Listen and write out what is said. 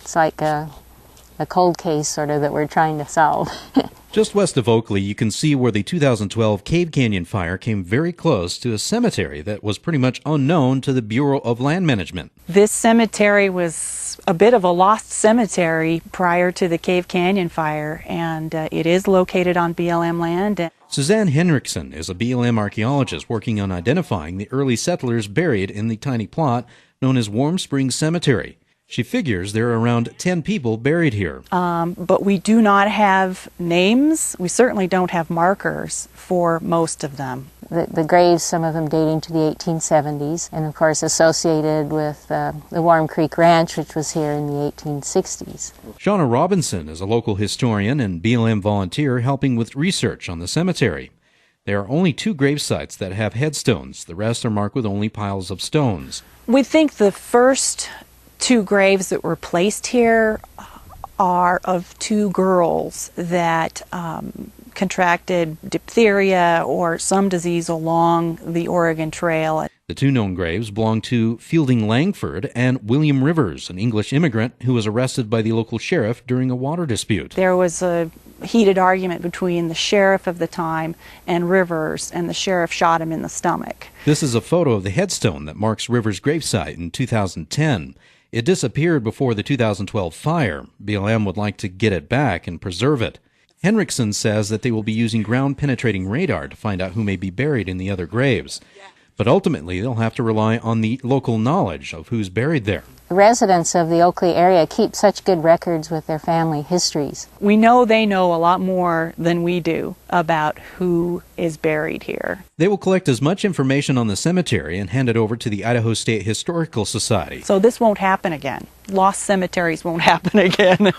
It's like a cold case sort of that we're trying to solve. Just west of Oakley, you can see where the 2012 Cave Canyon fire came very close to a cemetery that was pretty much unknown to the Bureau of Land Management. This cemetery was a bit of a lost cemetery prior to the Cave Canyon fire, and it is located on BLM land. Suzanne Henriksen is a BLM archaeologist working on identifying the early settlers buried in the tiny plot known as Warm Springs Cemetery. She figures there are around 10 people buried here. But we do not have names. We certainly don't have markers for most of them. The graves, some of them dating to the 1870s, and of course associated with the Warm Creek Ranch, which was here in the 1860s. Shauna Robinson is a local historian and BLM volunteer helping with research on the cemetery. There are only 2 grave sites that have headstones. The rest are marked with only piles of stones. We think the first 2 graves that were placed here are of 2 girls that contracted diphtheria or some disease along the Oregon Trail. The 2 known graves belong to Fielding Langford and William Rivers, an English immigrant who was arrested by the local sheriff during a water dispute. There was a heated argument between the sheriff of the time and Rivers, and the sheriff shot him in the stomach. This is a photo of the headstone that marks Rivers' gravesite in 2010. It disappeared before the 2012 fire. BLM would like to get it back and preserve it. Henriksen says that they will be using ground-penetrating radar to find out who may be buried in the other graves. But ultimately, they'll have to rely on the local knowledge of who's buried there. The residents of the Oakley area keep such good records with their family histories. We know they know a lot more than we do about who is buried here. They will collect as much information on the cemetery and hand it over to the Idaho State Historical Society. So this won't happen again. Lost cemeteries won't happen again.